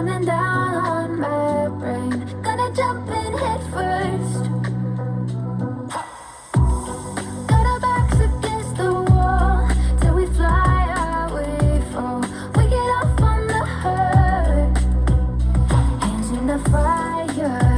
running down my brain. Gonna jump in head first. Got our backs against the wall till we fly away, fall. We get off on the hurt, hands in the fire.